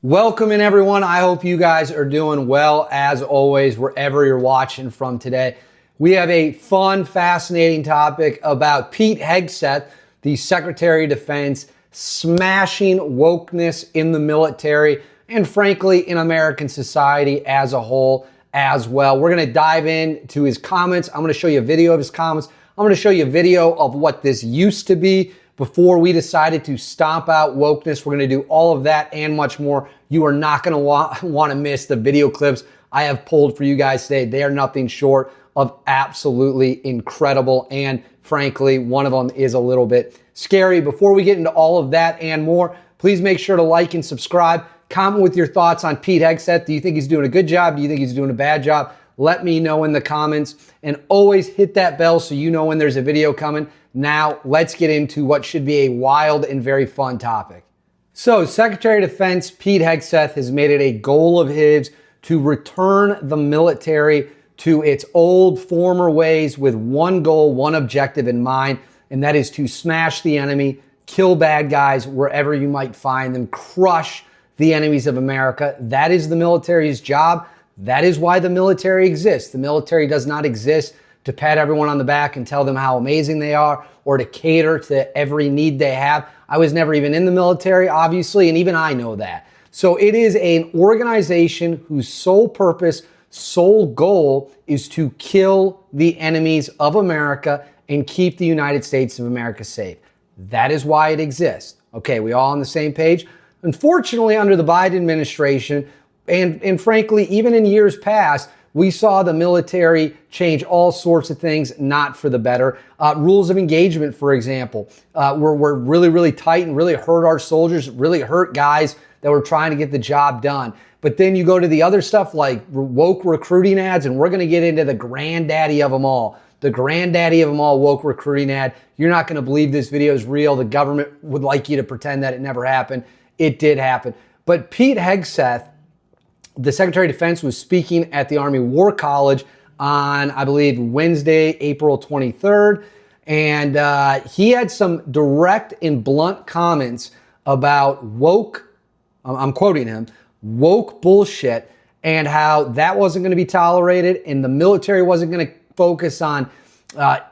Welcome in, everyone. I hope you guys are doing well as always, wherever you're watching from today. We have a fun, fascinating topic about Pete Hegseth, the Secretary of Defense, smashing wokeness in the military and frankly in American society as a whole as well. We're going to dive into his comments. I'm going to show you a video of his comments. I'm going to show you a video of what this used to be before we decided to stomp out wokeness. We're going to do all of that and much more. You are not going to want to miss the video clips I have pulled for you guys today. They are nothing short of absolutely incredible. And frankly, one of them is a little bit scary. Before we get into all of that and more, please make sure to like and subscribe. Comment with your thoughts on Pete Hegseth. Do you think he's doing a good job? Do you think he's doing a bad job? Let me know in the comments, and always hit that bell so you know when there's a video coming. Now, let's get into what should be a wild and very fun topic. So, Secretary of Defense Pete Hegseth has made it a goal of his to return the military to its old former ways with one goal, one objective in mind, and that is to smash the enemy, kill bad guys wherever you might find them, crush the enemies of America. That is the military's job. That is why the military exists. The military does not exist to pat everyone on the back and tell them how amazing they are or to cater to every need they have. I was never even in the military, obviously, and even I know that. So it is an organization whose sole purpose, sole goal is to kill the enemies of America and keep the United States of America safe. That is why it exists. Okay, we all on the same page? Unfortunately, under the Biden administration, and frankly, even in years past, we saw the military change all sorts of things, not for the better. Rules of engagement, for example, were really, really tight and really hurt our soldiers, really hurt guys that were trying to get the job done. But then you go to the other stuff like woke recruiting ads, and we're going to get into the granddaddy of them all. The granddaddy of them all, woke recruiting ad. You're not going to believe this video is real. The government would like you to pretend that it never happened. It did happen. But Pete Hegseth, the Secretary of Defense, was speaking at the Army War College on, I believe, Wednesday, April 23rd. And he had some direct and blunt comments about woke, I'm quoting him, woke bullshit, and how that wasn't going to be tolerated and the military wasn't going to focus on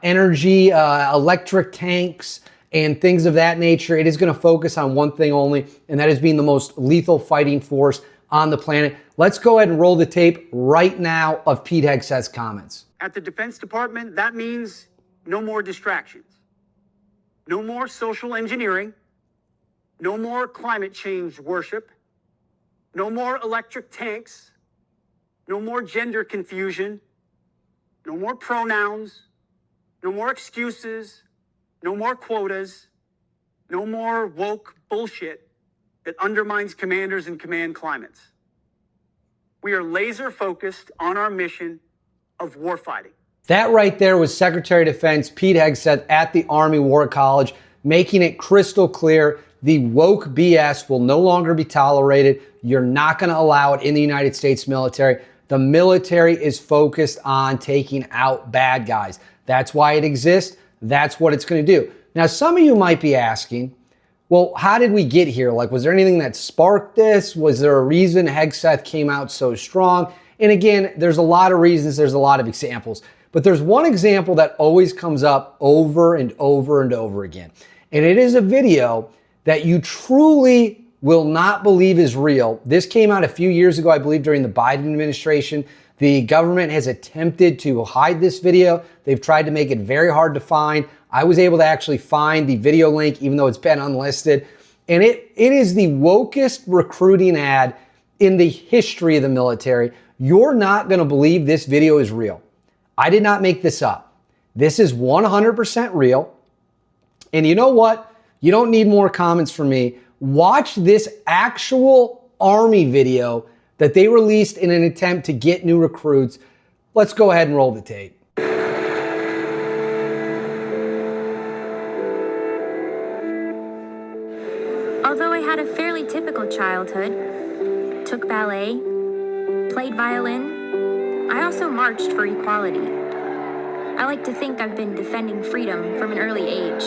energy, electric tanks, and things of that nature. It is going to focus on one thing only, and that is being the most lethal fighting force on the planet. Let's go ahead and roll the tape right now of Pete Hegseth's comments. At the Defense Department, that means no more distractions, no more social engineering, no more climate change worship, no more electric tanks, no more gender confusion, no more pronouns, no more excuses, no more quotas, no more woke bullshit that undermines commanders and command climates. We are laser focused on our mission of warfighting. That right there was Secretary of Defense Pete Hegseth at the Army War College, making it crystal clear the woke BS will no longer be tolerated. You're not going to allow it in the United States military. The military is focused on taking out bad guys. That's why it exists. That's what it's going to do. Now, some of you might be asking, well, how did we get here? Like, was there anything that sparked this? Was there a reason Hegseth came out so strong? And again, there's a lot of reasons. There's a lot of examples. But there's one example that always comes up over and over and over again. And it is a video that you truly will not believe is real. This came out a few years ago, I believe, during the Biden administration. The government has attempted to hide this video. They've tried to make it very hard to find. I was able to actually find the video link, even though it's been unlisted. And it is the wokest recruiting ad in the history of the military. You're not going to believe this video is real. I did not make this up. This is 100% real. And you know what? You don't need more comments from me. Watch this actual Army video that they released in an attempt to get new recruits. Let's go ahead and roll the tape. Although I had a fairly typical childhood, took ballet, played violin, I also marched for equality. I like to think I've been defending freedom from an early age.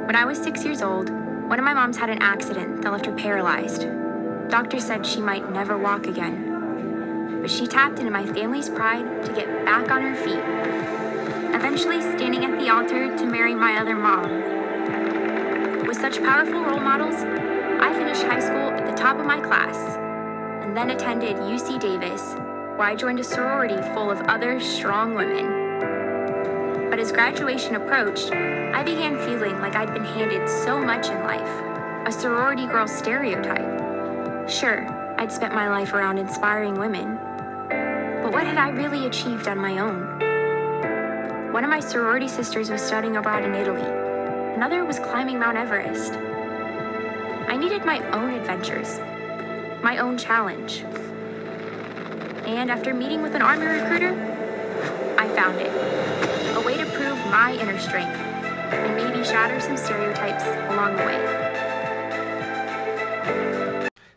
When I was 6 years old, One of my moms had an accident that left her paralyzed. Doctors said she might never walk again. But she tapped into my family's pride to get back on her feet, eventually standing at the altar to marry my other mom. With such powerful role models, I finished high school at the top of my class, and then attended UC Davis, where I joined a sorority full of other strong women. But as graduation approached, I began feeling like I'd been handed so much in life, a sorority girl stereotype. Sure, I'd spent my life around inspiring women, but what had I really achieved on my own? One of my sorority sisters was studying abroad in Italy. Another was climbing Mount Everest. I needed my own adventures, my own challenge. And after meeting with an Army recruiter, I found it. A way to prove my inner strength and maybe shatter some stereotypes along the way.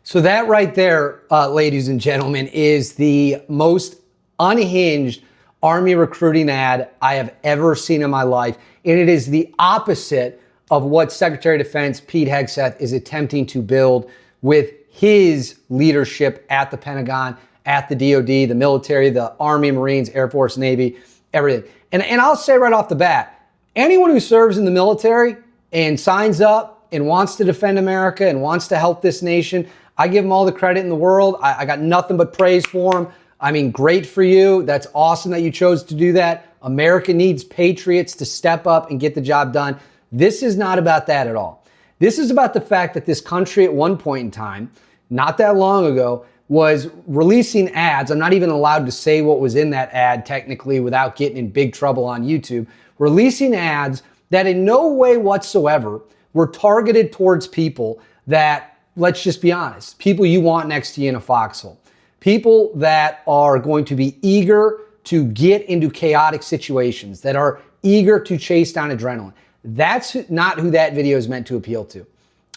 So that right there, ladies and gentlemen, is the most unhinged Army recruiting ad I have ever seen in my life. And it is the opposite of what Secretary of Defense Pete Hegseth is attempting to build with his leadership at the Pentagon, at the DOD, the military, the Army, Marines, Air Force, Navy, everything. And I'll say right off the bat, anyone who serves in the military and signs up and wants to defend America and wants to help this nation, I give them all the credit in the world. I got nothing but praise for them. I mean, great for you. That's awesome that you chose to do that. America needs patriots to step up and get the job done. This is not about that at all. This is about the fact that this country at one point in time, not that long ago, was releasing ads. I'm not even allowed to say what was in that ad technically without getting in big trouble on YouTube. Releasing ads that in no way whatsoever were targeted towards people that, let's just be honest, people you want next to you in a foxhole. People that are going to be eager to get into chaotic situations, that are eager to chase down adrenaline. That's not who that video is meant to appeal to.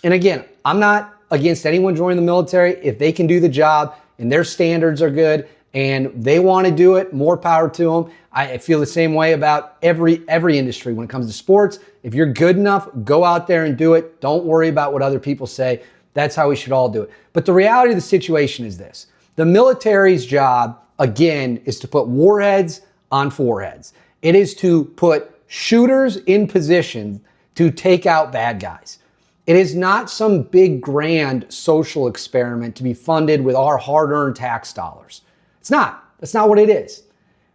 And again, I'm not against anyone joining the military. If they can do the job and their standards are good and they want to do it, more power to them. I feel the same way about every industry when it comes to sports. If you're good enough, go out there and do it. Don't worry about what other people say. That's how we should all do it. But the reality of the situation is this. The military's job, again, is to put warheads on foreheads. It is to put shooters in position to take out bad guys. It is not some big grand social experiment to be funded with our hard-earned tax dollars. It's not. That's not what it is.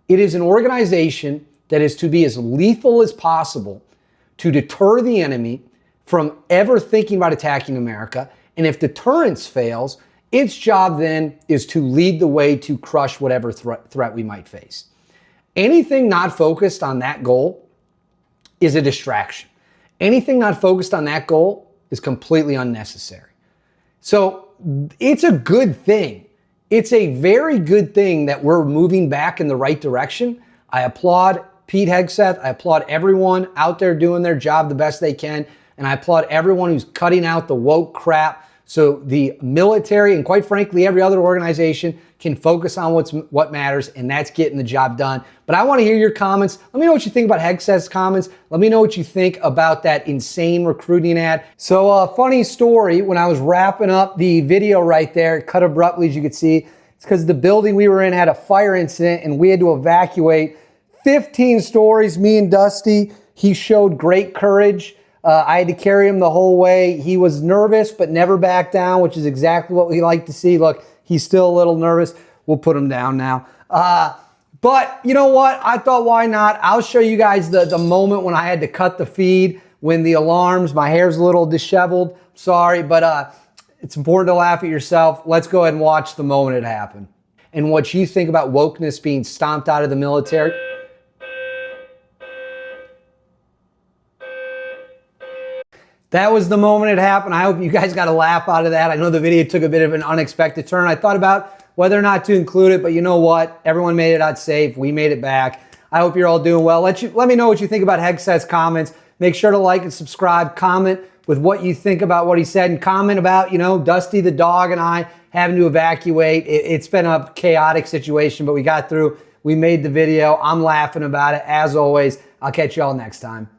It is an organization that is to be as lethal as possible to deter the enemy from ever thinking about attacking America. And if deterrence fails, its job then is to lead the way to crush whatever threat we might face. Anything not focused on that goal is a distraction. Anything not focused on that goal is completely unnecessary. So it's a good thing. It's a very good thing that we're moving back in the right direction. I applaud Pete Hegseth. I applaud everyone out there doing their job the best they can. And I applaud everyone who's cutting out the woke crap so the military and quite frankly every other organization can focus on what matters, and that's getting the job done. But I want to hear your comments. Let me know what you think about Hegseth's comments. Let me know what you think about that insane recruiting ad. So funny story, when I was wrapping up the video right there, it cut abruptly as you could see. It's because the building we were in had a fire incident and we had to evacuate 15 stories, me and Dusty. He showed great courage. I had to carry him the whole way. He was nervous, but never backed down, which is exactly what we like to see. Look, he's still a little nervous. We'll put him down now. But you know what? I thought, why not? I'll show you guys the moment when I had to cut the feed, when the alarms, my hair's a little disheveled. Sorry, but it's important to laugh at yourself. Let's go ahead and watch the moment it happened. And what you think about wokeness being stomped out of the military. That was the moment it happened. I hope you guys got a laugh out of that. I know the video took a bit of an unexpected turn. I thought about whether or not to include it, but you know what? Everyone made it out safe. We made it back. I hope you're all doing well. Let me know what you think about Hegseth's comments. Make sure to like and subscribe. Comment with what you think about what he said, and comment about, Dusty the dog and I having to evacuate. It's been a chaotic situation, but we got through. We made the video. I'm laughing about it. As always, I'll catch you all next time.